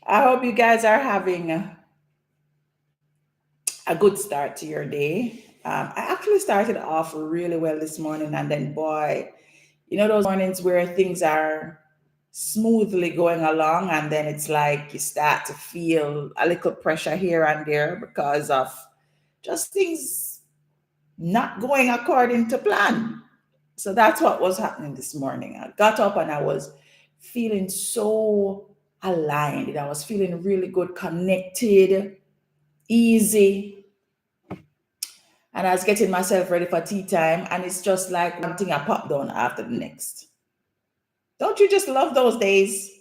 I hope you guys are having a good start to your day. I actually started off really well this morning, and then, boy, those mornings where things are smoothly going along, and then it's like you start to feel a little pressure here and there because of just things not going according to plan. So that's what was happening this morning. I got up and I was feeling so aligned. I was feeling really good, connected, easy. And I was getting myself ready for tea time. And it's just like one thing I pop down after the next. Don't you just love those days?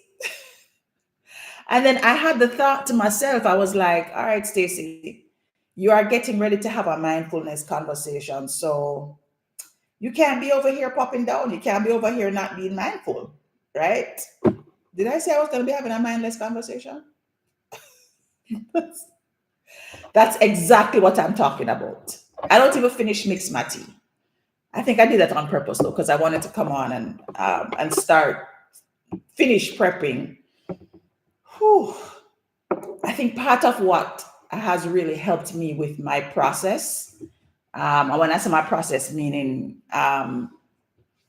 And then I had the thought to myself, I was like, all right, Stacey, you are getting ready to have a mindfulness conversation. So you can't be over here popping down. You can't be over here not being mindful, right? Did I say I was going to be having a mindless conversation? That's exactly what I'm talking about. I don't even finish mix my tea. I think I did that on purpose though, because I wanted to come on and start finish prepping. Whew. I think part of what has really helped me with my process, when I say my process, meaning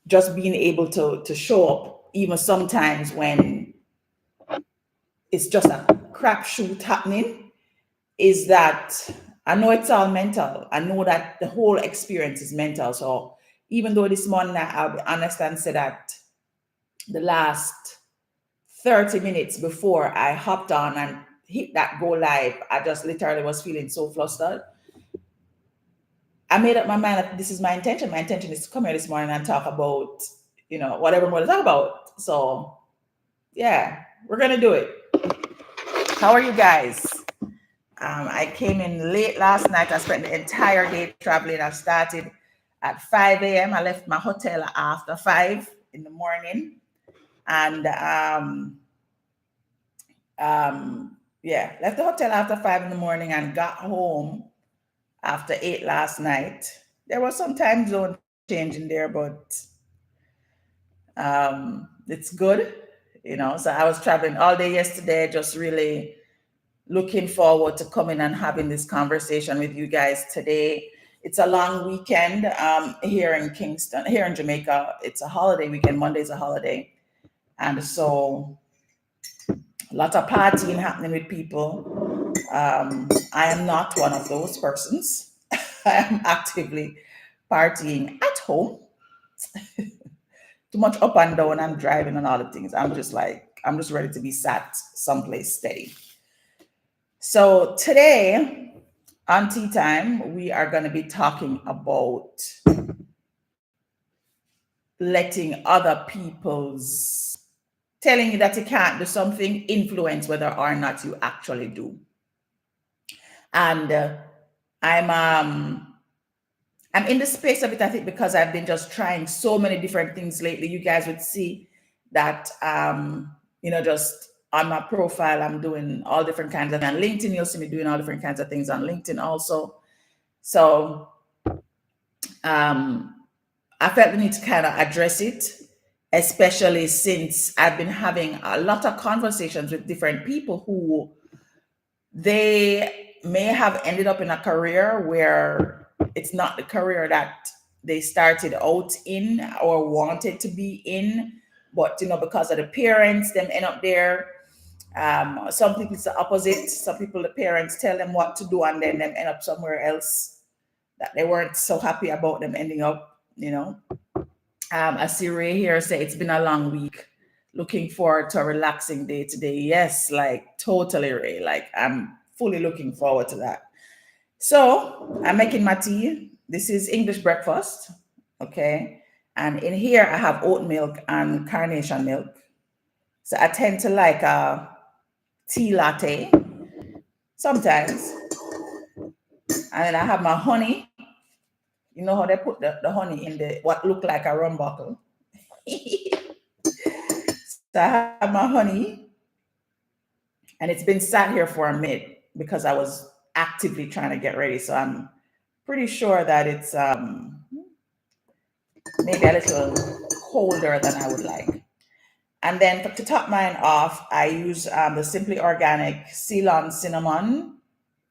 just being able to show up even sometimes when it's just a crapshoot happening, is that I know it's all mental. I know that the whole experience is mental. So even though this morning I'll be honest and say that the last 30 minutes before I hopped on and hit that go live, I just literally was feeling so flustered. I made up my mind that this is my intention. My intention is to come here this morning and talk about, whatever I'm going to talk about. So yeah, we're going to do it. How are you guys? I came in late last night. I spent the entire day traveling. I started at 5 a.m. I left my hotel after 5 in the morning. And yeah, left the hotel after 5 in the morning and got home after 8 last night. There was some time zone change in there, but it's good. So I was traveling all day yesterday, just really looking forward to coming and having this conversation with you guys today. It's a long weekend here in Kingston, here in Jamaica. It's a holiday weekend. Monday's a holiday. And so a lot of partying happening with people. I am not one of those persons. I am actively partying at home. Too much up and down and driving and all the things. I'm just ready to be sat someplace steady. So today on Tea Time, we are going to be talking about letting other people's telling you that you can't do something influence whether or not you actually do. And I'm in the space of it, I think, because I've been just trying so many different things lately. You guys would see that just on my profile, I'm doing all different kinds of, and LinkedIn, you'll see me doing all different kinds of things on LinkedIn also. So I felt the need to kind of address it, especially since I've been having a lot of conversations with different people who they may have ended up in a career where it's not the career that they started out in or wanted to be in, but because of the parents, them end up there. Some people it's the opposite. Some people, the parents tell them what to do, and then them end up somewhere else that they weren't so happy about them ending up. I see Ray here say it's been a long week. Looking forward to a relaxing day today. Yes, like totally, Ray. Like I'm fully looking forward to that. So I'm making my tea. This is English breakfast. Okay. And in here I have oat milk and carnation milk. So I tend to like a tea latte sometimes. And then I have my honey. You know how they put the honey in the what look like a rum bottle. So I have my honey, and it's been sat here for a minute because I was actively trying to get ready. So I'm pretty sure that it's maybe a little colder than I would like. And then to top mine off, I use the Simply Organic Ceylon cinnamon.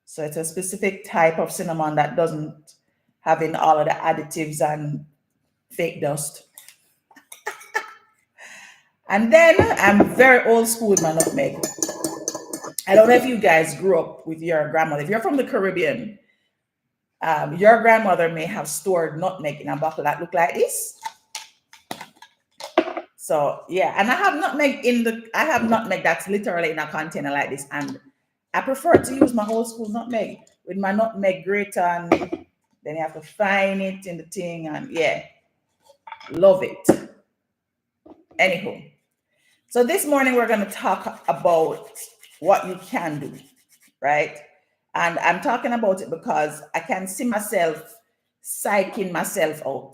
So it's a specific type of cinnamon that doesn't have in all of the additives and fake dust. And then I'm very old school with my nutmeg. I don't know if you guys grew up with your grandmother. If you're from the Caribbean, your grandmother may have stored nutmeg in a bottle that look like this. So yeah, and I have nutmeg that's literally in a container like this, and I prefer to use my old school nutmeg with my nutmeg grater, and then you have to fine it in the thing, and yeah, love it. Anywho, so this morning we're going to talk about what you can do, right? And I'm talking about it because I can see myself psyching myself out,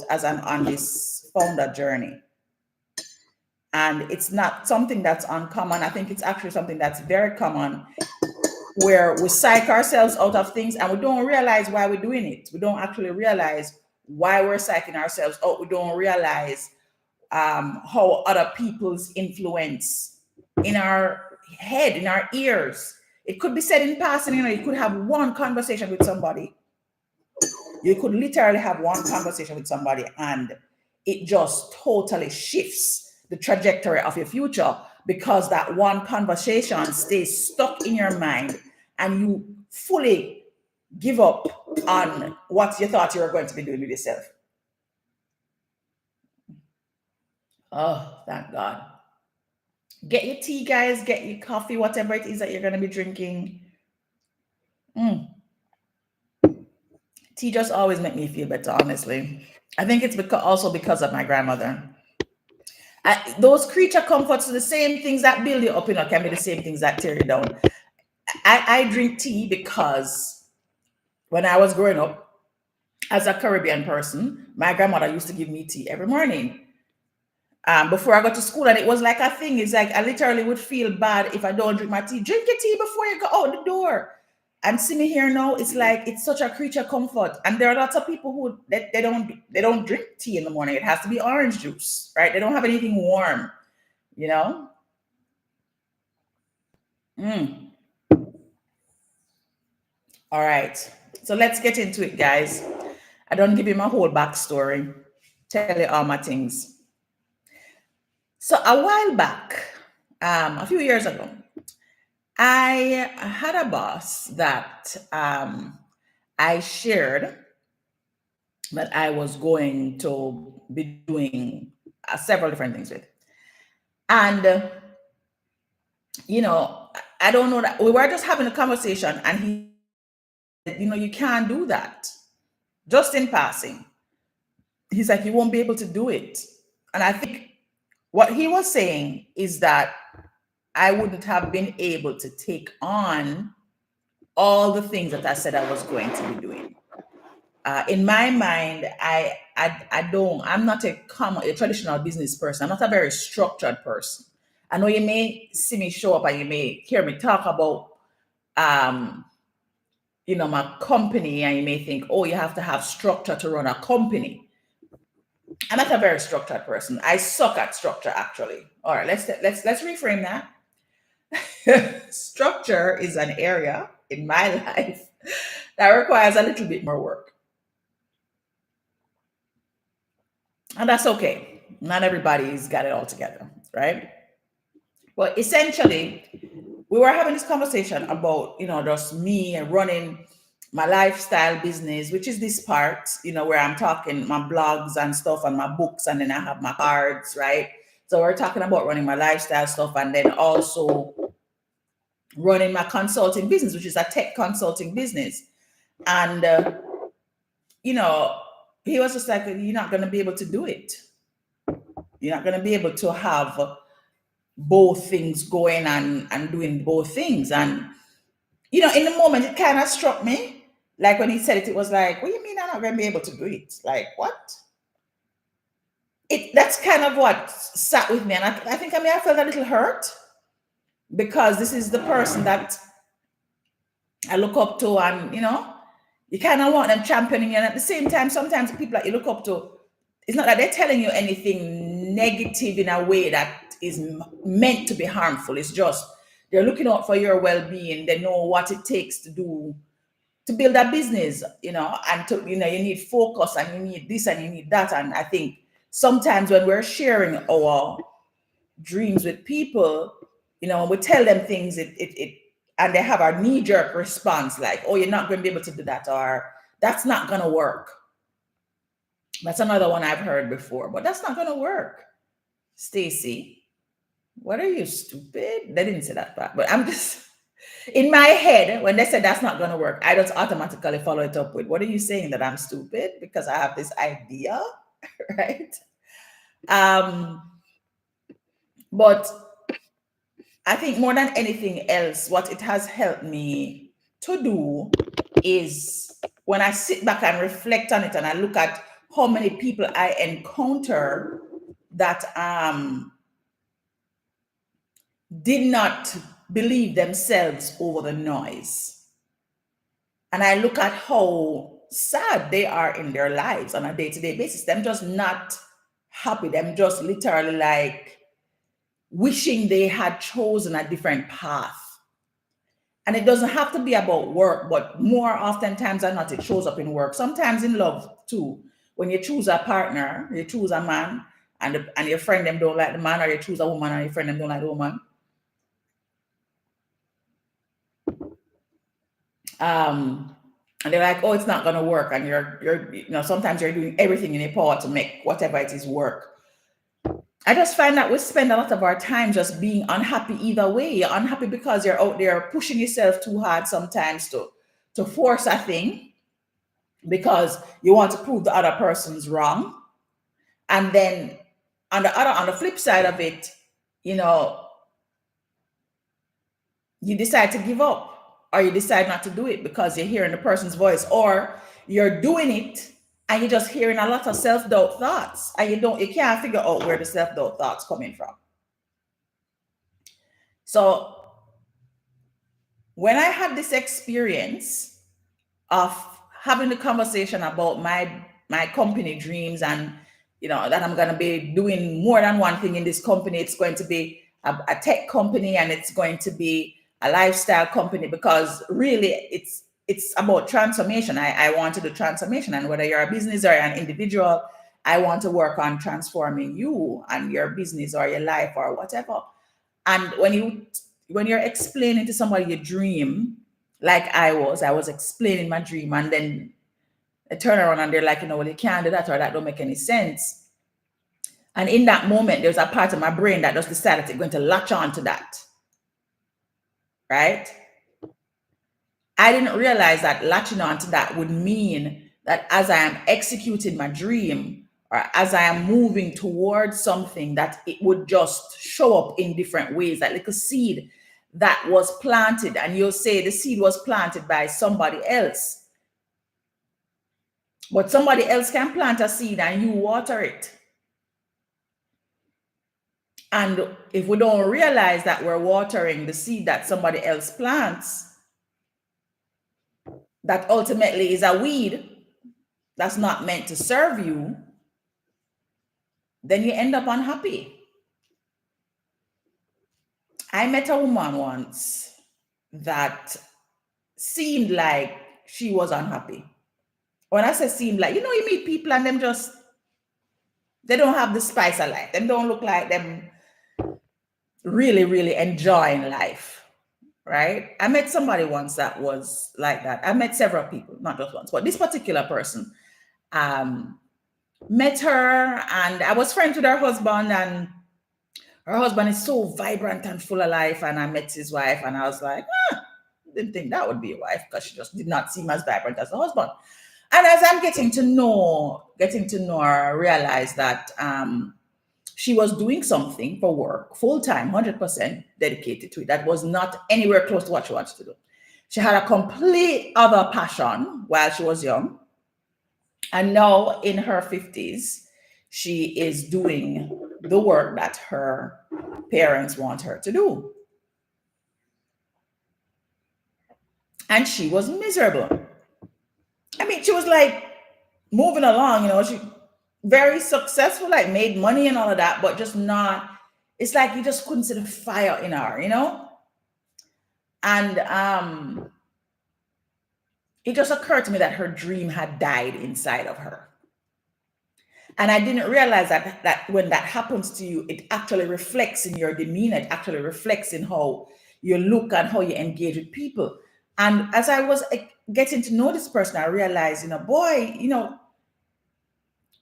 as I'm on this founder journey. And it's not something that's uncommon. I think it's actually something that's very common, where we psych ourselves out of things and we don't realize why we're doing it. We don't actually realize why we're psyching ourselves out. We don't realize how other people's influence in our head, in our ears. It could be said in passing, you could have one conversation with somebody. You could literally have one conversation with somebody and it just totally shifts the trajectory of your future, because that one conversation stays stuck in your mind and you fully give up on what you thought you were going to be doing with yourself. Oh, thank God. Get your tea, guys, get your coffee, whatever it is that you're going to be drinking. Tea just always make me feel better, honestly. I think it's also because of my grandmother. Those creature comforts, the same things that build you up, can be the same things that tear you down. I drink tea because when I was growing up as a Caribbean person, my grandmother used to give me tea every morning before I got to school. And it was like a thing. It's like I literally would feel bad if I don't drink my tea. Drink your tea before you go out the door. And see me here now, it's like it's such a creature comfort. And there are lots of people who they don't drink tea in the morning. It has to be orange juice, right? They don't have anything warm, you know. All right, so let's get into it, guys. I don't give you my whole backstory, tell you all my things. So a while back, a few years ago, I had a boss that I shared that I was going to be doing several different things with. And, I don't know that we were just having a conversation and he said, you can't do that. Just in passing. He's like, you won't be able to do it. And I think what he was saying is that I wouldn't have been able to take on all the things that I said I was going to be doing. In my mind, I'm not a traditional business person. I'm not a very structured person. I know you may see me show up and you may hear me talk about, my company, and you may think, oh, you have to have structure to run a company. I'm not a very structured person. I suck at structure, actually. All right, let's reframe that. Structure is an area in my life that requires a little bit more work. And that's okay. Not everybody's got it all together, right? But essentially, we were having this conversation about, just me and running my lifestyle business, which is this part, where I'm talking my blogs and stuff and my books, and then I have my cards, right? So we're talking about running my lifestyle stuff and then also running my consulting business, which is a tech consulting business. And, he was just like, you're not going to be able to do it. You're not going to be able to have both things going and doing both things. And, in the moment, it kind of struck me. Like when he said it, it was like, what do you mean I'm not going to be able to do it? Like, what? That's kind of what sat with me. And I think I felt a little hurt, because this is the person that I look up to, and, you kind of want them championing you. And at the same time, sometimes the people that you look up to, it's not that they're telling you anything negative in a way that is meant to be harmful. It's just they're looking out for your well-being. They know what it takes to do to build a business, and to, you need focus, and you need this and you need that. And I think sometimes when we're sharing our dreams with people, when we tell them things, it and they have a knee-jerk response like, oh, you're not going to be able to do that, or that's not going to work. That's another one I've heard before, but that's not going to work. Stacy, what are you, stupid? They didn't say that part, but I'm just in my head, when they said that's not going to work, I just automatically follow it up with, what are you saying, that I'm stupid because I have this idea? Right? But I think more than anything else, what it has helped me to do is when I sit back and reflect on it and I look at how many people I encounter that did not believe themselves over the noise. And I look at how sad they are in their lives on a day-to-day basis. Them just not happy. Them just literally like wishing they had chosen a different path. And it doesn't have to be about work, but more oftentimes than not, it shows up in work. Sometimes in love too. When you choose a partner, you choose a man, and your friend them don't like the man, or you choose a woman and your friend them don't like the woman. And they're like, oh, it's not gonna work. And you're sometimes you're doing everything in your power to make whatever it is work. I just find that we spend a lot of our time just being unhappy either way. You're unhappy because you're out there pushing yourself too hard sometimes to force a thing because you want to prove the other person's wrong. And then on the flip side of it, you decide to give up, or you decide not to do it because you're hearing the person's voice, or you're doing it and you're just hearing a lot of self-doubt thoughts, and you can't figure out where the self-doubt thoughts coming from. So when I had this experience of having the conversation about my company dreams, and that I'm going to be doing more than one thing in this company, it's going to be a tech company, and it's going to be a lifestyle company, because really it's about transformation. I want to do transformation, and whether you're a business or an individual, I want to work on transforming you and your business or your life or whatever. And when you're explaining to somebody your dream, like I was explaining my dream, and then they turn around and they're like, well, you can't do that, or that don't make any sense. And in that moment, there's a part of my brain that just decided it's going to latch on to that. Right? I didn't realize that latching on to that would mean that as I am executing my dream, or as I am moving towards something, that it would just show up in different ways, that little seed that was planted. And you'll say the seed was planted by somebody else. But somebody else can plant a seed and you water it. And if we don't realize that we're watering the seed that somebody else plants, that ultimately is a weed that's not meant to serve you, then you end up unhappy. I met a woman once that seemed like she was unhappy. When I say seemed like, you meet people and they don't have the spice of life. Them don't look like them really, really enjoying life, right? I met somebody once that was like that. I met several people, not just once, but this particular person, met her, and I was friends with her husband, and her husband is so vibrant and full of life. And I met his wife, and I was like, didn't think that would be a wife, because she just did not seem as vibrant as the husband. And as I'm getting to know her, I realized that she was doing something for work, full-time, 100% dedicated to it, that was not anywhere close to what she wanted to do. She had a complete other passion while she was young. And now in her 50s, she is doing the work that her parents want her to do. And she was miserable. I mean, she was like moving along, very successful, like made money and all of that, but just not, it's like you just couldn't see the fire in her. And it just occurred to me that her dream had died inside of her. And I didn't realize that when that happens to you, it actually reflects in your demeanor. It actually reflects in how you look and how you engage with people. And as I was getting to know this person, I realized, boy,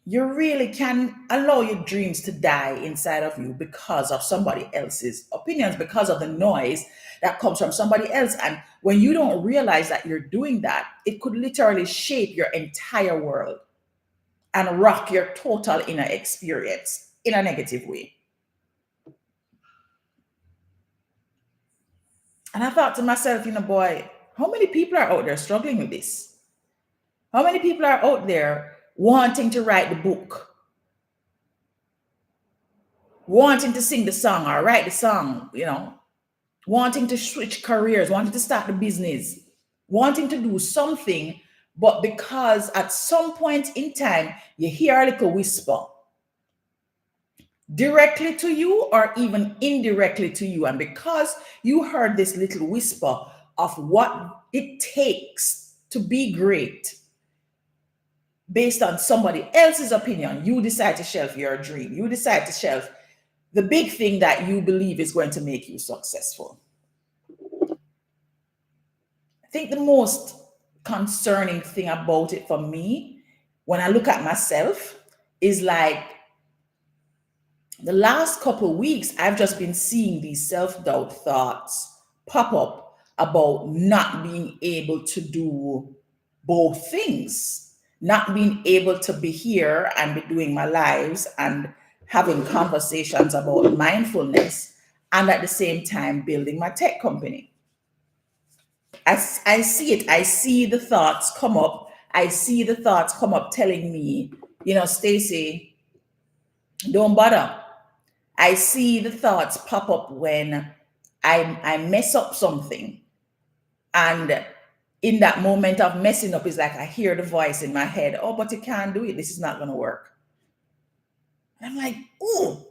you really can allow your dreams to die inside of you because of somebody else's opinions, because of the noise that comes from somebody else. And when you don't realize that you're doing that, it could literally shape your entire world and rock your total inner experience in a negative way. And I thought to myself, boy, how many people are out there struggling with this? How many people are out there wanting to write the book, wanting to sing the song or write the song, wanting to switch careers, wanting to start the business, wanting to do something, but because at some point in time you hear a little whisper directly to you or even indirectly to you, and because you heard this little whisper of what it takes to be great based on somebody else's opinion, you decide to shelf your dream. You decide to shelf the big thing that you believe is going to make you successful. I think the most concerning thing about it for me, when I look at myself, is like the last couple of weeks, I've just been seeing these self-doubt thoughts pop up about not being able to do both things, not being able to be here and be doing my lives and having conversations about mindfulness, and at the same time building my tech company. I see it. I see the thoughts come up. I see the thoughts come up telling me, Stacy, don't bother. I see the thoughts pop up when I mess up something. And in that moment of messing up, it's like I hear the voice in my head, oh, but you can't do it. This is not going to work. And I'm like, ooh.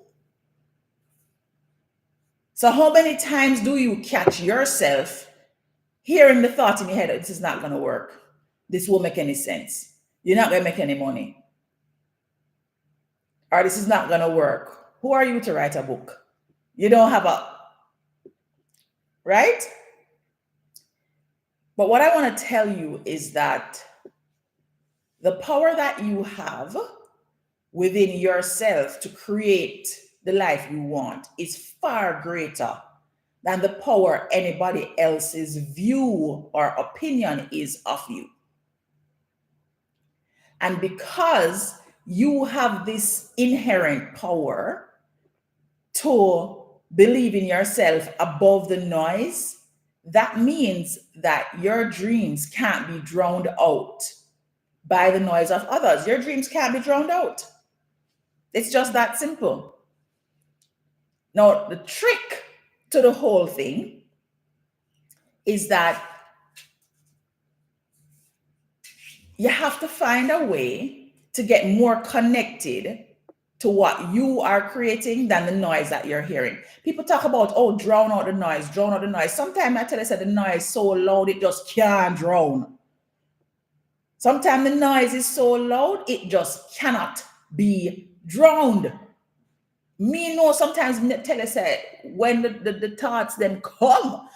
So how many times do you catch yourself hearing the thought in your head, this is not going to work. This won't make any sense. You're not going to make any money. Or this is not going to work. Who are you to write a book? You don't have right? But what I want to tell you is that the power that you have within yourself to create the life you want is far greater than the power anybody else's view or opinion is of you. And because you have this inherent power to believe in yourself above the noise, that means that your dreams can't be drowned out by the noise of others. Your dreams can't be drowned out. It's just that simple. Now, the trick to the whole thing is that you have to find a way to get more connected to what you are creating than the noise that you're hearing. People talk about, oh, drown out the noise, drown out the noise. Sometimes I tell you that the noise is so loud, it just can't drown. Sometimes the noise is so loud, it just cannot be drowned. Me know sometimes tell us when the thoughts then come,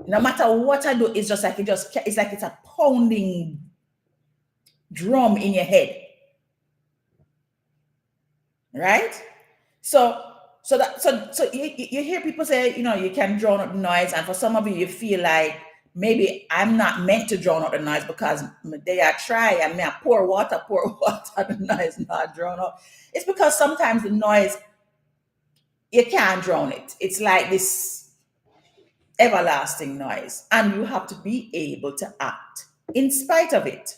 no matter what I do, it's just like it's like it's a pounding drum in your head, right? So you hear people say, you can drown out the noise, and for some of you feel like maybe I'm not meant to drown out the noise because they are try and me I pour water, the noise not drown out. It's because sometimes the noise, you can't drown it. It's like this everlasting noise, and you have to be able to act in spite of it.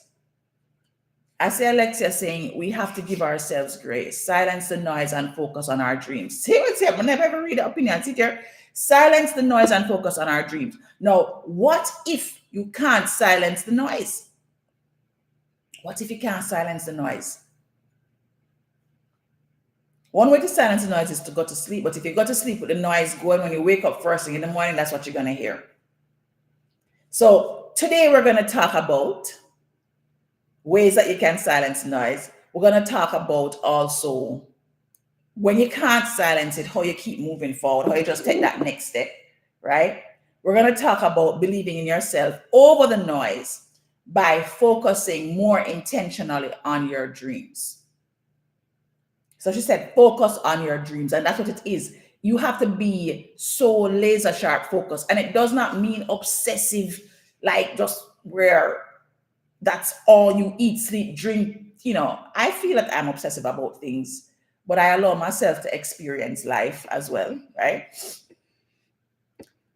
I see Alexia saying we have to give ourselves grace, silence the noise and focus on our dreams. See what's here? I never ever read the opinion. Sit here. Silence the noise and focus on our dreams. Now, what if you can't silence the noise? What if you can't silence the noise? One way to silence the noise is to go to sleep. But if you go to sleep with the noise going when you wake up first thing in the morning, that's what you're going to hear. So today we're going to talk about ways that you can silence noise. We're going to talk about also when you can't silence it, how you keep moving forward, how you just take that next step, right? We're going to talk about believing in yourself over the noise by focusing more intentionally on your dreams. So she said, focus on your dreams. And that's what it is. You have to be so laser sharp focused. And it does not mean obsessive, like just where that's all you eat, sleep, drink. I feel like I'm obsessive about things, but I allow myself to experience life as well, right?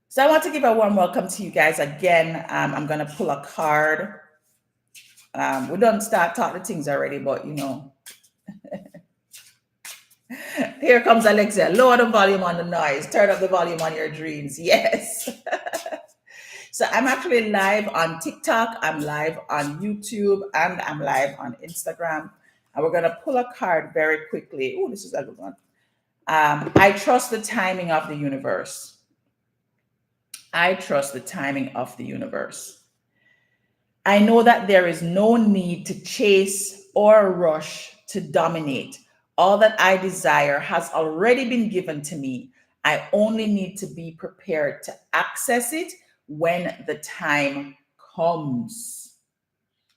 So I want to give a warm welcome to you guys again. I'm going to pull a card. We don't start talking things already, but here comes Alexia. Lower the volume on the noise. Turn up the volume on your dreams. Yes. So I'm actually live on TikTok. I'm live on YouTube, and I'm live on Instagram. And we're going to pull a card very quickly. Oh, this is a good one. I trust the timing of the universe. I trust the timing of the universe. I know that there is no need to chase or rush to dominate. All that I desire has already been given to me. I only need to be prepared to access it when the time comes.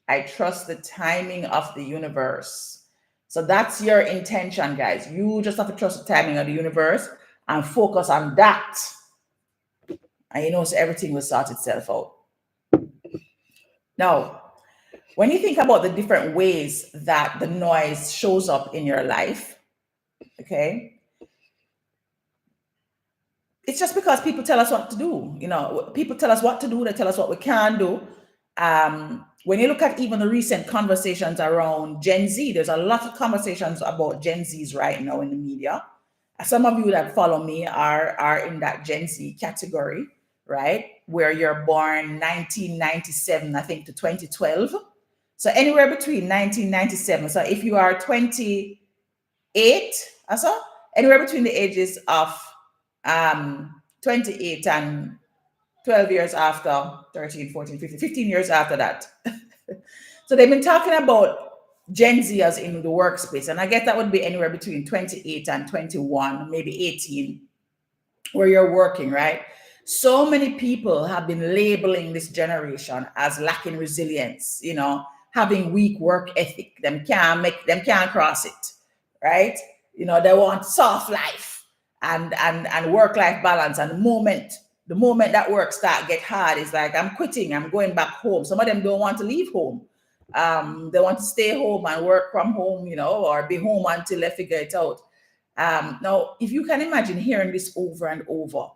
I trust the timing of the universe. So that's your intention, guys. You just have to trust the timing of the universe and focus on that. And so everything will sort itself out. Now, when you think about the different ways that the noise shows up in your life, okay, it's just because people tell us what to do. People tell us what to do. They tell us what we can do. When you look at even the recent conversations around Gen Z, there's a lot of conversations about Gen Zs right now in the media. Some of you that follow me are in that Gen Z category, right? Where you're born 1997, I think, to 2012. So anywhere between 1997. So if you are 28, also anywhere between the ages of 28 and 12 years after, 13, 14, 15, 15 years after that. So they've been talking about Gen Zers in the workspace. And I guess that would be anywhere between 28 and 21, maybe 18, where you're working, right? So many people have been labeling this generation as lacking resilience, having weak work ethic. Them can't cross it, right? They want soft life and work-life balance. And the moment that work start get hard, it's like, I'm quitting, I'm going back home. Some of them don't want to leave home. They want to stay home and work from home, or be home until they figure it out. Now, if you can imagine hearing this over and over,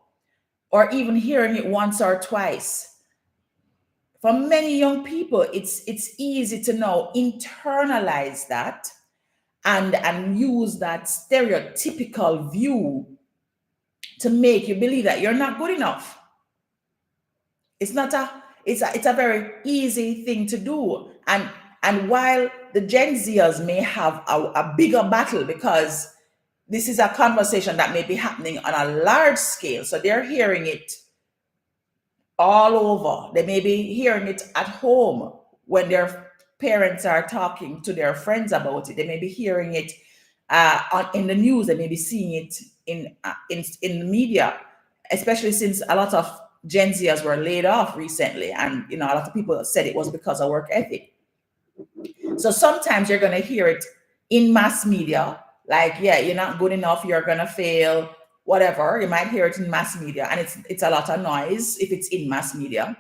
or even hearing it once or twice, for many young people, it's easy to now internalize that and use that stereotypical view to make you believe that you're not good enough. It's a very easy thing to do. And while the Gen Zers may have a bigger battle, because this is a conversation that may be happening on a large scale, so they're hearing it all over. They may be hearing it at home when their parents are talking to their friends about it. They may be hearing it in the news. They may be seeing it in the media, especially since a lot of Gen Zers were laid off recently, and a lot of people said it was because of work ethic. So sometimes you're going to hear it in mass media, like, yeah, you're not good enough, you're going to fail, whatever. You might hear it in mass media, and it's a lot of noise if it's in mass media.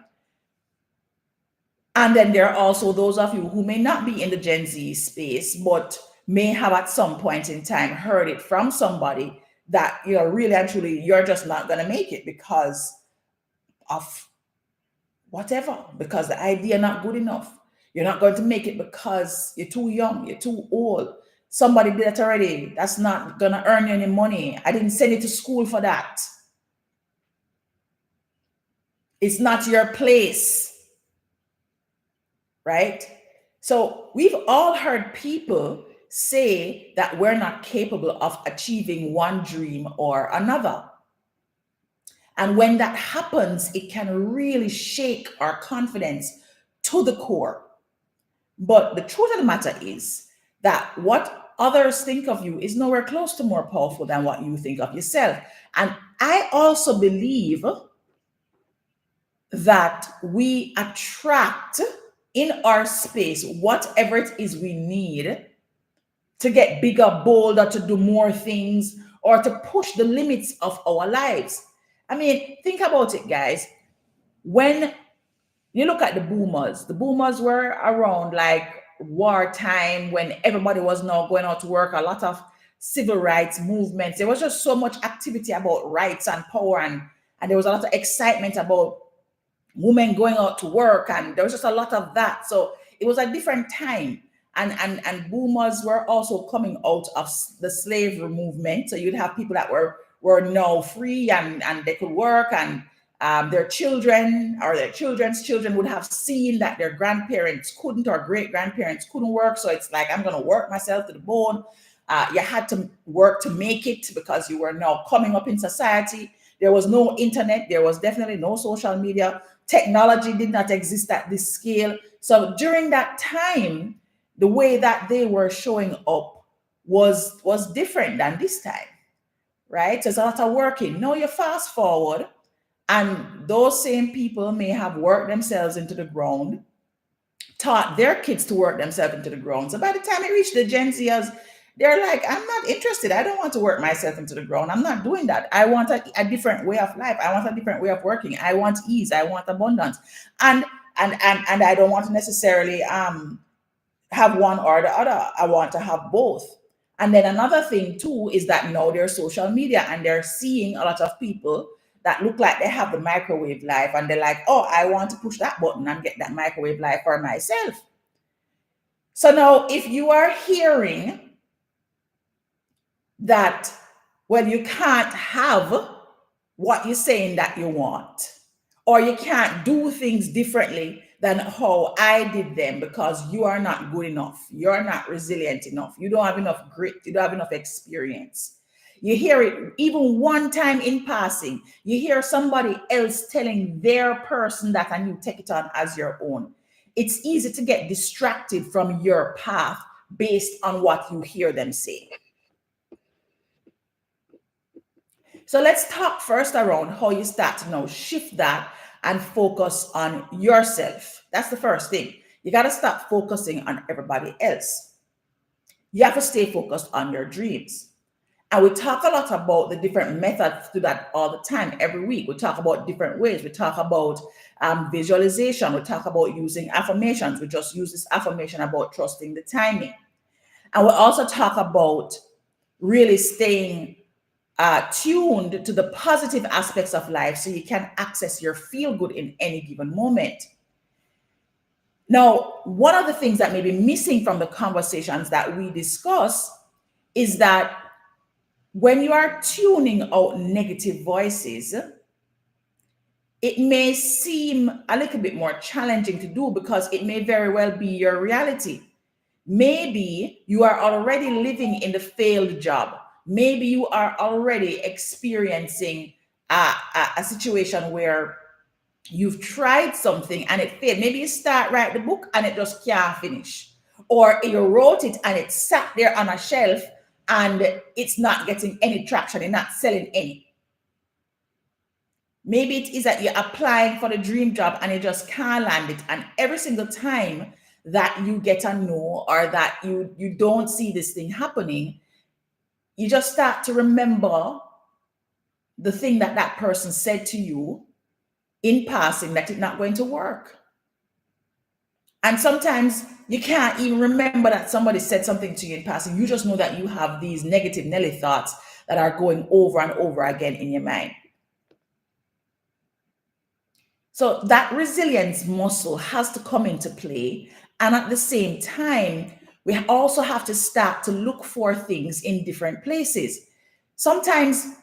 And then there are also those of you who may not be in the Gen Z space, but may have at some point in time heard it from somebody that, really and truly, you're just not going to make it because of whatever, because the idea not good enough. You're not going to make it because you're too young, you're too old. Somebody did it already. That's not going to earn you any money. I didn't send you to school for that. It's not your place, right? So we've all heard people say that we're not capable of achieving one dream or another. And when that happens, it can really shake our confidence to the core. But the truth of the matter is that what others think of you is nowhere close to more powerful than what you think of yourself. And I also believe that we attract in our space whatever it is we need to get bigger, bolder, to do more things, or to push the limits of our lives. I mean, think about it, guys. When you look at the boomers were around like wartime when everybody was now going out to work, a lot of civil rights movements. There was just so much activity about rights and power, and there was a lot of excitement about women going out to work, and there was just a lot of that. So it was a different time. And boomers were also coming out of the slavery movement. So you'd have people that were now free, and they could work, and their children or their children's children would have seen that their grandparents couldn't or great grandparents couldn't work. So it's like, I'm going to work myself to the bone. You had to work to make it because you were now coming up in society. There was no internet. There was definitely no social media. Technology did not exist at this scale. So during that time, the way that they were showing up was different than this time, right? There's a lot of working. Now you fast forward, and those same people may have worked themselves into the ground, taught their kids to work themselves into the ground. So by the time it reached the Gen Zers, they're like, I'm not interested. I don't want to work myself into the ground. I'm not doing that. I want a different way of life. I want a different way of working. I want ease. I want abundance. And I don't want to necessarily have one or the other. I want to have both. And then another thing too is that now there's social media, and they're seeing a lot of people that look like they have the microwave life, and they're like, oh, I want to push that button and get that microwave life for myself. So now if you are hearing that, well, you can't have what you're saying that you want, or you can't do things differently than how I did them because you are not good enough, you're not resilient enough, you don't have enough grit, you don't have enough experience. You hear it even one time in passing, you hear somebody else telling their person that, and you take it on as your own. It's easy to get distracted from your path based on what you hear them say. So let's talk first around how you start to now shift that and focus on yourself. That's the first thing. You got to stop focusing on everybody else. You have to stay focused on your dreams. And we talk a lot about the different methods to do that all the time. Every week, we talk about different ways. We talk about visualization. We talk about using affirmations. We just use this affirmation about trusting the timing. And we also talk about really staying tuned to the positive aspects of life so you can access your feel good in any given moment. Now, one of the things that may be missing from the conversations that we discuss is that when you are tuning out negative voices, it may seem a little bit more challenging to do because it may very well be your reality. Maybe you are already living in the failed job. Maybe you are already experiencing a situation where you've tried something and it failed. Maybe you write the book and it just can't finish. Or you wrote it and it sat there on a shelf and it's not getting any traction, it's not selling any. Maybe it is that you're applying for the dream job and you just can't land it. And every single time that you get a no, or that you don't see this thing happening, you just start to remember the thing that that person said to you in passing, that it's not going to work. And sometimes you can't even remember that somebody said something to you in passing. You just know that you have these negative Nelly thoughts that are going over and over again in your mind. So that resilience muscle has to come into play. And at the same time, we also have to start to look for things in different places. Sometimes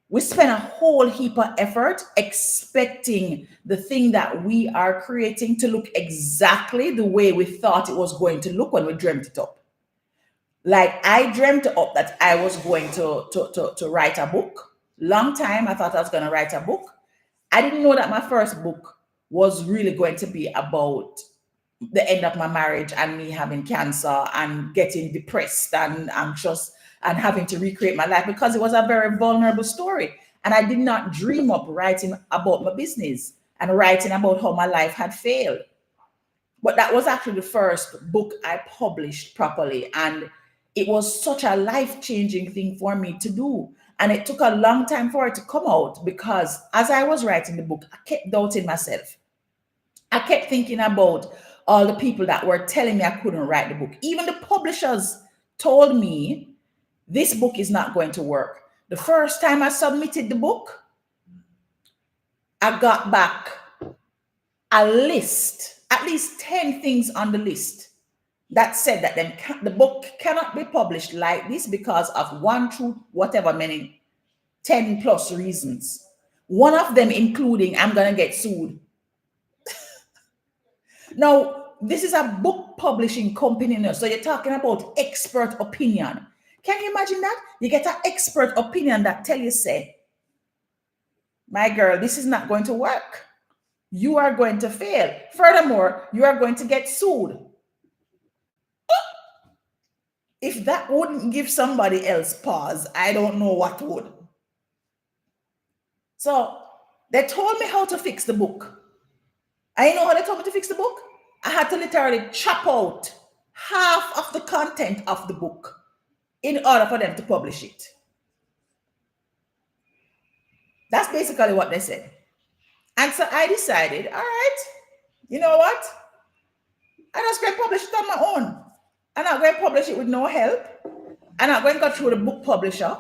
we spend a whole heap of effort expecting the thing that we are creating to look exactly the way we thought it was going to look when we dreamt it up. Like I dreamt up that I was going to write a book. Long time I thought I was going to write a book. I didn't know that my first book was really going to be about the end of my marriage and me having cancer and getting depressed and anxious and having to recreate my life, because it was a very vulnerable story. And I did not dream up writing about my business and writing about how my life had failed. But that was actually the first book I published properly. And it was such a life changing thing for me to do. And it took a long time for it to come out, because as I was writing the book, I kept doubting myself. I kept thinking about all the people that were telling me I couldn't write the book. Even the publishers told me this book is not going to work. The first time I submitted the book, I got back a list, at least 10 things on the list that said that the book cannot be published like this because of one, two, whatever many, 10 plus reasons. One of them including I'm going to get sued. Now, this is a book publishing company now, so you're talking about expert opinion. Can you imagine that? You get an expert opinion that tell you, say, my girl, this is not going to work. You are going to fail. Furthermore, you are going to get sued. If that wouldn't give somebody else pause, I don't know what would. So they told me how to fix the book. I know how they told me to fix the book. I had to literally chop out half of the content of the book in order for them to publish it. That's basically what they said. And so I decided, all right, you know what? I'm just going to publish it on my own. I'm not going to publish it with no help. I'm not going to go through the book publisher.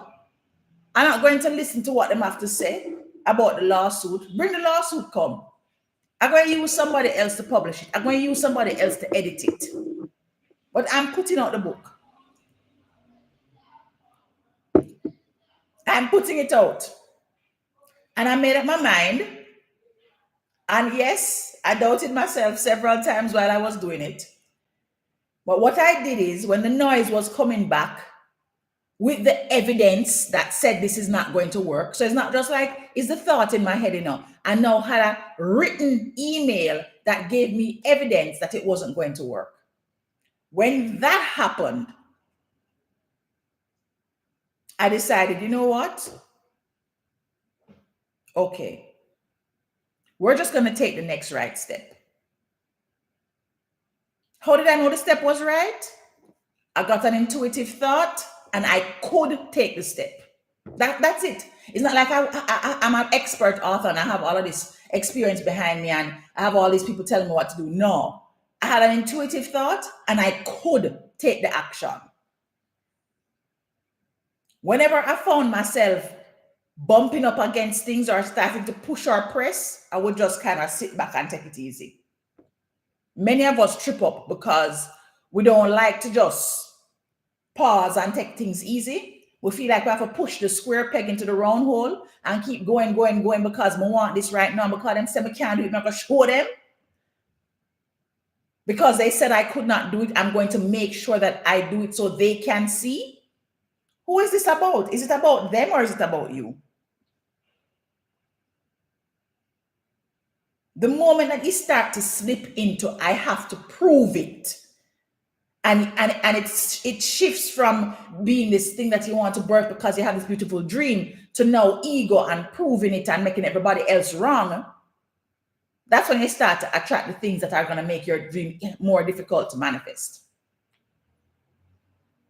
I'm not going to listen to what they have to say about the lawsuit. Bring the lawsuit, come. I'm going to use somebody else to publish it. I'm going to use somebody else to edit it. But I'm putting out the book. I'm putting it out. And I made up my mind. And yes, I doubted myself several times while I was doing it. But what I did is, when the noise was coming back with the evidence that said this is not going to work, so it's not just like it's the thought in my head, I now had a written email that gave me evidence that it wasn't going to work. When that happened, I decided, you know what? Okay, we're just going to take the next right step. How did I know the step was right? I got an intuitive thought and I could take the step. That's it. It's not like I'm an expert author and I have all of this experience behind me and I have all these people telling me what to do. No, I had an intuitive thought and I could take the action. Whenever I found myself bumping up against things or starting to push or press, I would just kind of sit back and take it easy. Many of us trip up because we don't like to just pause and take things easy. We feel like we have to push the square peg into the round hole and keep going because we want this right now, because them say we can't do it, I'm going to show them. Because they said I could not do it, I'm going to make sure that I do it so they can see. Who is this about? Is it about them or is it about you? The moment that you start to slip into, I have to prove it. And it shifts from being this thing that you want to birth because you have this beautiful dream to now ego and proving it and making everybody else wrong. That's when you start to attract the things that are going to make your dream more difficult to manifest.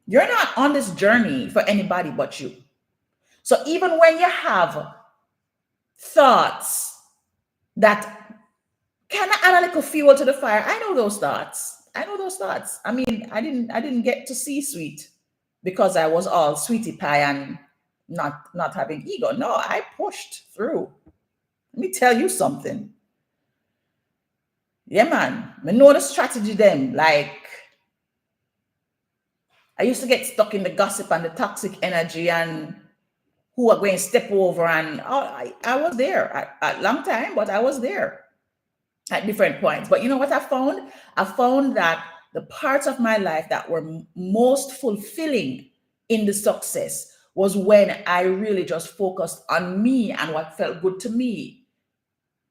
You're not on this journey for anybody but you. So even when you have thoughts that kind of add a little fuel to the fire, I know those thoughts. I mean, I didn't get to C-suite because I was all sweetie pie and not having ego. No, I pushed through. Let me tell you something. Yeah, man. I know the strategy then. Like, I used to get stuck in the gossip and the toxic energy and who are going to step over. And I was there at a long time, but I was there at different points. But you know what I found? I found that the parts of my life that were most fulfilling in the success was when I really just focused on me and what felt good to me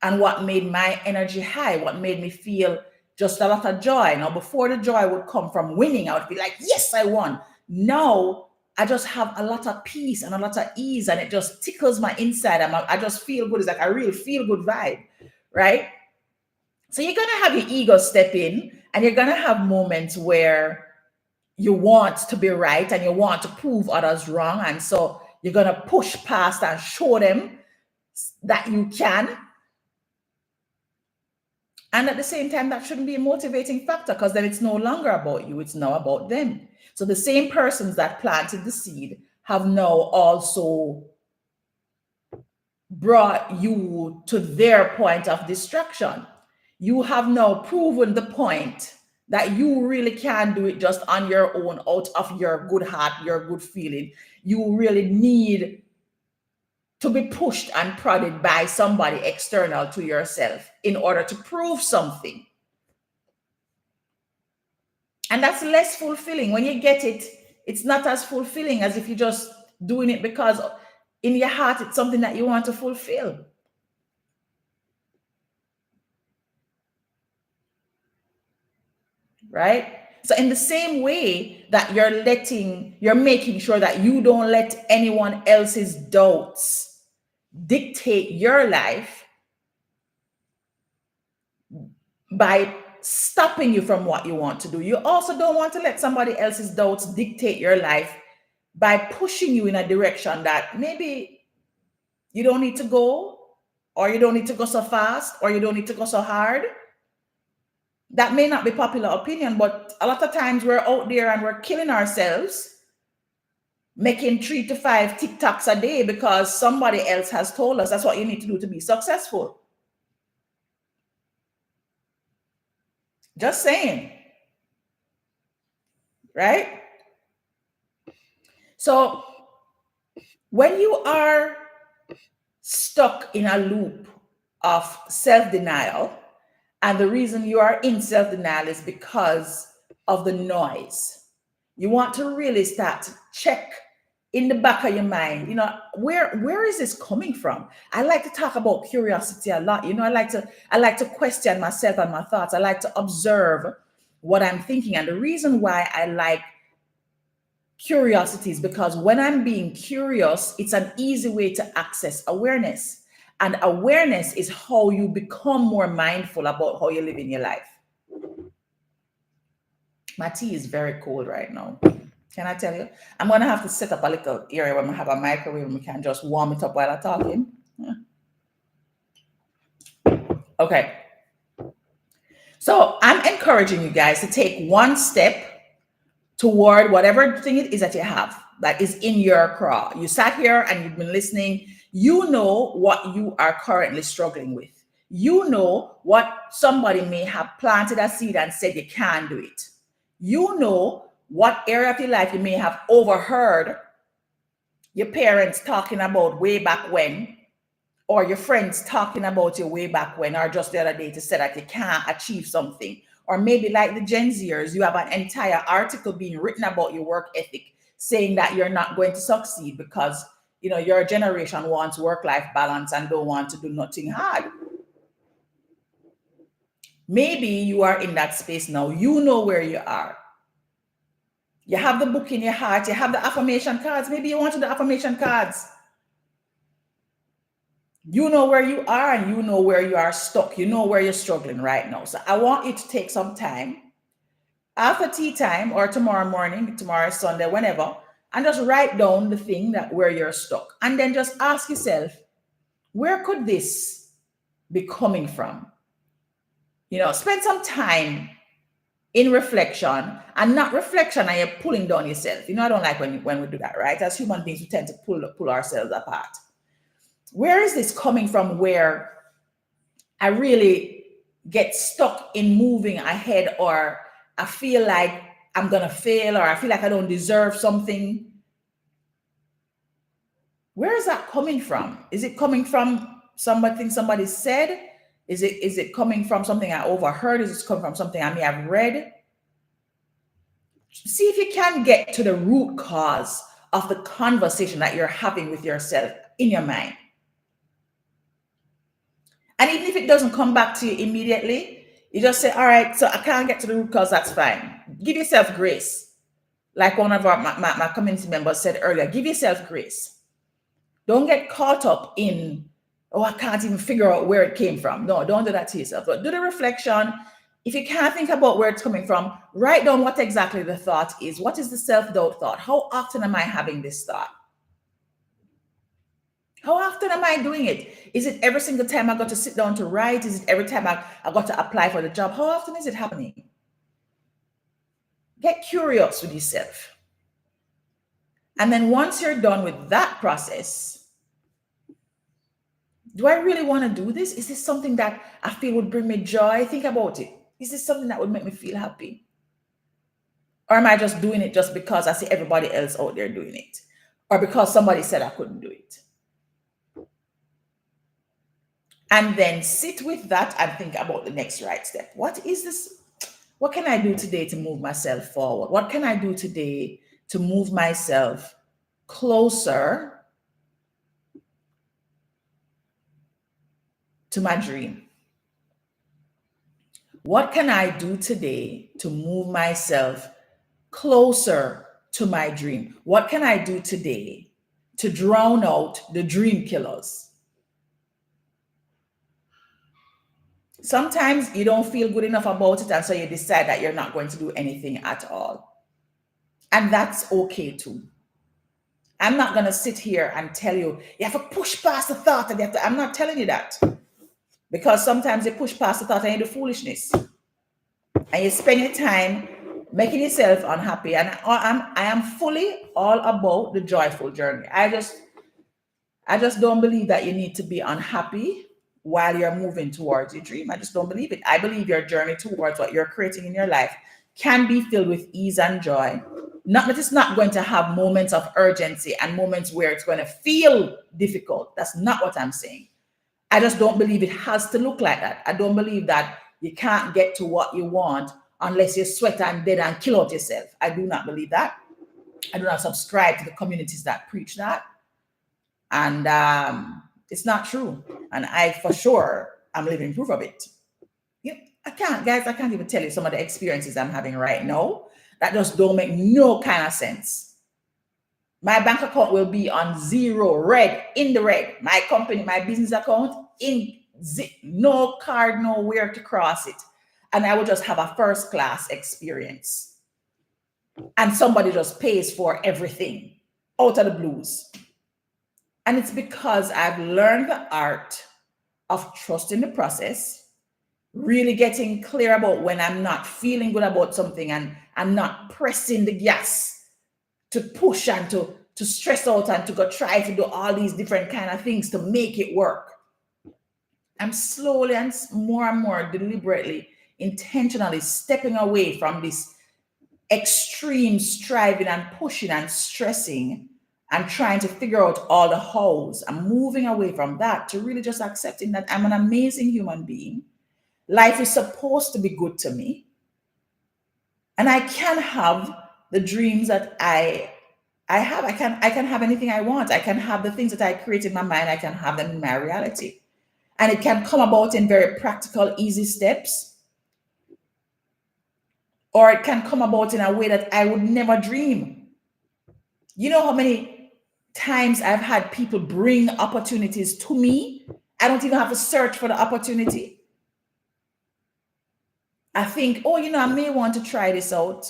and what made my energy high, what made me feel just a lot of joy. Now, before the joy would come from winning, I would be like, yes, I won. Now, I just have a lot of peace and a lot of ease, and it just tickles my inside. I just feel good. It's like a real feel good vibe, right? So you're going to have your ego step in, and you're going to have moments where you want to be right and you want to prove others wrong. And so you're going to push past and show them that you can. And at the same time, that shouldn't be a motivating factor, because then it's no longer about you, it's now about them. So the same persons that planted the seed have now also brought you to their point of destruction. You have now proven the point that you really can do it just on your own, out of your good heart, your good feeling. You really need to be pushed and prodded by somebody external to yourself in order to prove something. And that's less fulfilling. When you get it, it's not as fulfilling as if you're just doing it because in your heart it's something that you want to fulfill. Right? So in the same way that you're making sure that you don't let anyone else's doubts dictate your life by stopping you from what you want to do. You also don't want to let somebody else's doubts dictate your life by pushing you in a direction that maybe you don't need to go, or you don't need to go so fast, or you don't need to go so hard. That may not be popular opinion, but a lot of times we're out there and we're killing ourselves, making 3 to 5 TikToks a day because somebody else has told us that's what you need to do to be successful. Just saying. Right? So when you are stuck in a loop of self-denial, and the reason you are in self-denial is because of the noise, you want to really start to check in the back of your mind, where is this coming from? I like to talk about curiosity a lot. I like to question myself and my thoughts. I like to observe what I'm thinking. And the reason why I like curiosity is because when I'm being curious, it's an easy way to access awareness. And awareness is how you become more mindful about how you live in your life. My tea is very cold right now. Can I tell you? I'm going to have to set up a little area where we have a microwave and we can just warm it up while I'm talking. Okay. So I'm encouraging you guys to take one step toward whatever thing it is that you have that is in your craw. You sat here and you've been listening. You know what you are currently struggling with. You know what somebody may have planted a seed and said you can't do it. You know what area of your life you may have overheard your parents talking about way back when, or your friends talking about you way back when, or just the other day to say that you can't achieve something. Or maybe like the Gen Zers, you have an entire article being written about your work ethic saying that you're not going to succeed because your generation wants work-life balance and don't want to do nothing hard. Maybe you are in that space now. You know where you are. You have the book in your heart. You have the affirmation cards. Maybe you want to do affirmation cards. You know where you are and you know where you are stuck. You know where you're struggling right now. So I want you to take some time after tea time or tomorrow morning, tomorrow Sunday, whenever, and just write down the thing where you're stuck. And then just ask yourself, where could this be coming from? Spend some time in reflection, and not reflection and you're pulling down yourself. I don't like when we do that, right? As human beings, we tend to pull ourselves apart. Where is this coming from where I really get stuck in moving ahead, or I feel like I'm going to fail, or I feel like I don't deserve something? Where is that coming from? Is it coming from something somebody said? Is it coming from something I overheard? Is it coming from something I may have read? See if you can get to the root cause of the conversation that you're having with yourself in your mind. And even if it doesn't come back to you immediately, you just say, all right, so I can't get to the root cause, that's fine. Give yourself grace. Like one of my community members said earlier, give yourself grace. Don't get caught up in, oh, I can't even figure out where it came from. No, don't do that to yourself. But do the reflection. If you can't think about where it's coming from, write down what exactly the thought is. What is the self-doubt thought? How often am I having this thought? How often am I doing it? Is it every single time I got to sit down to write? Is it every time I got to apply for the job? How often is it happening? Get curious with yourself. And then once you're done with that process, do I really want to do this? Is this something that I feel would bring me joy? Think about it. Is this something that would make me feel happy? Or am I just doing it just because I see everybody else out there doing it? Or because somebody said I couldn't do it? And then sit with that and think about the next right step. What is this? What can I do today to move myself forward? What can I do today to move myself closer to my dream? What can I do today to move myself closer to my dream? What can I do today to drown out the dream killers? Sometimes you don't feel good enough about it, and so you decide that you're not going to do anything at all. And that's okay too. I'm not going to sit here and tell you, you have to push past the thought. And I'm not telling you that. Because sometimes you push past the thought and you do foolishness. And you spend your time making yourself unhappy. And I am fully all about the joyful journey. I just don't believe that you need to be unhappy while you're moving towards your dream. I just don't believe it. I believe your journey towards what you're creating in your life can be filled with ease and joy. Not that it's not going to have moments of urgency and moments where it's going to feel difficult. That's not what I'm saying. I just don't believe it has to look like that. I don't believe that you can't get to what you want unless you sweat and dead and kill out yourself. I do not believe that. I do not subscribe to the communities that preach that. And it's not true. And I, for sure, I'm living proof of it. Yep, I can't even tell you some of the experiences I'm having right now that just don't make no kind of sense. My bank account will be on zero, red, in the red. My company, my business account, no card, nowhere to cross it. And I will just have a first class experience. And somebody just pays for everything out of the blues. And it's because I've learned the art of trusting the process, really getting clear about when I'm not feeling good about something and I'm not pressing the gas to push and to stress out and to go try to do all these different kind of things to make it work. I'm slowly and more deliberately, intentionally stepping away from this extreme striving and pushing and stressing and trying to figure out all the hows. I'm moving away from that to really just accepting that I'm an amazing human being. Life is supposed to be good to me. And I can have the dreams that I have. I can have anything I want. I can have the things that I create in my mind. I can have them in my reality. And it can come about in very practical, easy steps. Or it can come about in a way that I would never dream. You know how many times I've had people bring opportunities to me? I don't even have to search for the opportunity. I think, oh, I may want to try this out.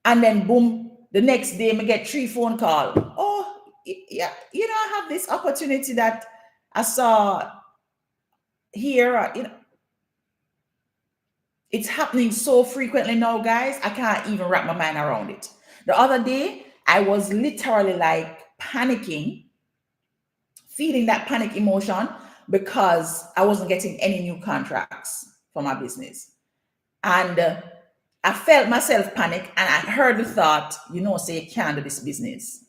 And then boom, the next day I get 3 phone calls. Oh, yeah, I have this opportunity that I saw here. It's happening so frequently now, guys. I can't even wrap my mind around it. The other day, I was literally like panicking, feeling that panic emotion because I wasn't getting any new contracts for my business. And I felt myself panic and I heard the thought, say you can't do this business.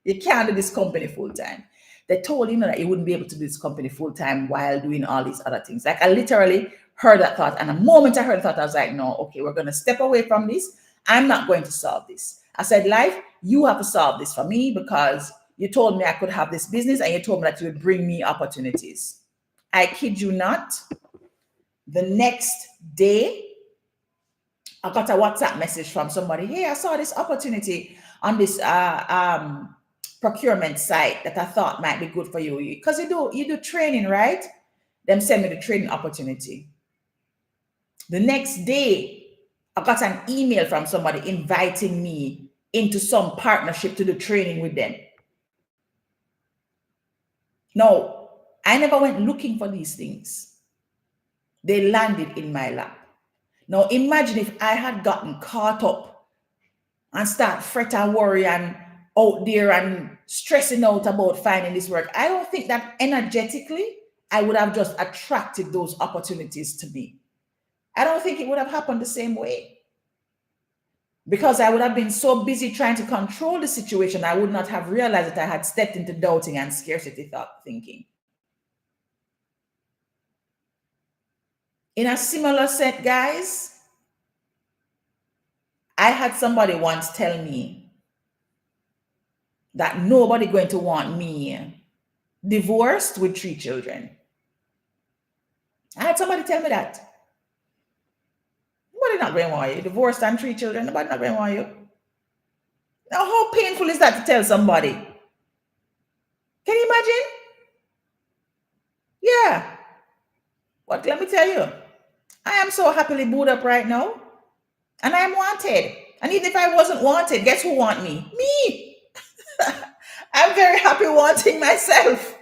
You can't do this company full time. They told that you wouldn't be able to do this company full time while doing all these other things. Like I literally heard that thought. And the moment I heard the thought, I was like, no, okay, we're going to step away from this. I'm not going to solve this. I said, life, you have to solve this for me because you told me I could have this business and you told me that you would bring me opportunities. I kid you not. The next day, I got a WhatsApp message from somebody. Hey, I saw this opportunity on this procurement site that I thought might be good for you. Because you do training, right? Them send me the training opportunity. The next day, I got an email from somebody inviting me into some partnership to do training with them. No, I never went looking for these things. They landed in my lap. Now imagine if I had gotten caught up and start fret and worry and out there and stressing out about finding this work. I don't think that energetically I would have just attracted those opportunities to me. I don't think it would have happened the same way. Because I would have been so busy trying to control the situation, I would not have realized that I had stepped into doubting and scarcity thought thinking. In a similar set, guys, I had somebody once tell me that nobody going to want me divorced with 3 children. I had somebody tell me that. Nobody not going to want you. Divorced and 3 children, nobody not going to want you. Now, how painful is that to tell somebody? Can you imagine? Yeah. But let me tell you, I am so happily booed up right now. And I am wanted. And even if I wasn't wanted, guess who want me? Me. I'm very happy wanting myself.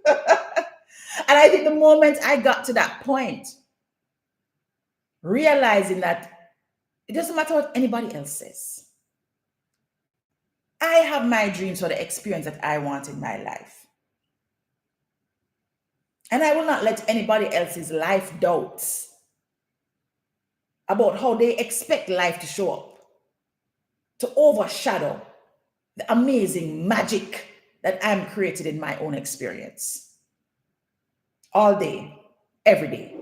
And I think the moment I got to that point, realizing that it doesn't matter what anybody else says. I have my dreams for the experience that I want in my life. And I will not let anybody else's life doubts about how they expect life to show up to overshadow the amazing magic that I'm created in my own experience. All day, every day.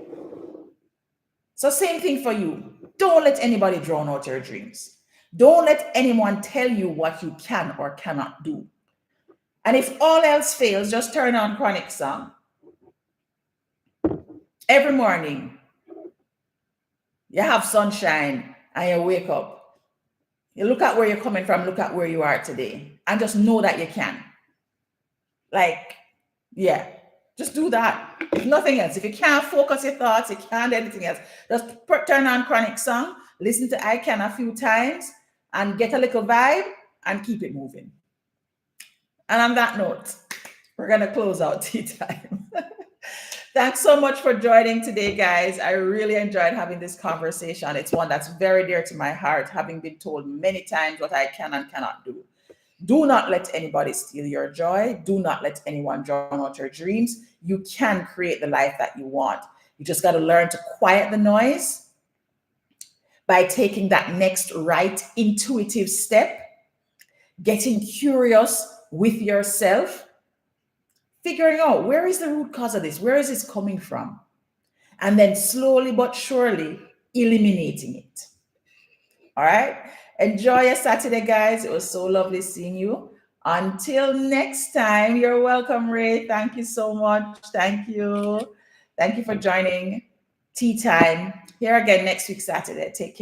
So same thing for you. Don't let anybody drown out your dreams. Don't let anyone tell you what you can or cannot do. And if all else fails, just turn on Chronic Song. Every morning, you have sunshine and you wake up. You look at where you're coming from, look at where you are today, and just know that you can. Like, yeah, just do that. If nothing else, if you can't focus your thoughts, you can't do anything else, just turn on Chronic Song, listen to I Can a few times, and get a little vibe and keep it moving. And on that note, we're going to close out tea time. Thanks so much for joining today, guys. I really enjoyed having this conversation. It's one that's very dear to my heart, having been told many times what I can and cannot do. Do not let anybody steal your joy. Do not let anyone drown out your dreams. You can create the life that you want. You just got to learn to quiet the noise by taking that next right intuitive step, getting curious with yourself, figuring out where is the root cause of this? Where is this coming from? And then slowly but surely eliminating it. All right. Enjoy your Saturday, guys. It was so lovely seeing you. Until next time, you're welcome, Ray. Thank you so much. Thank you. Thank you for joining Tea Time. Here again next week, Saturday. Take care.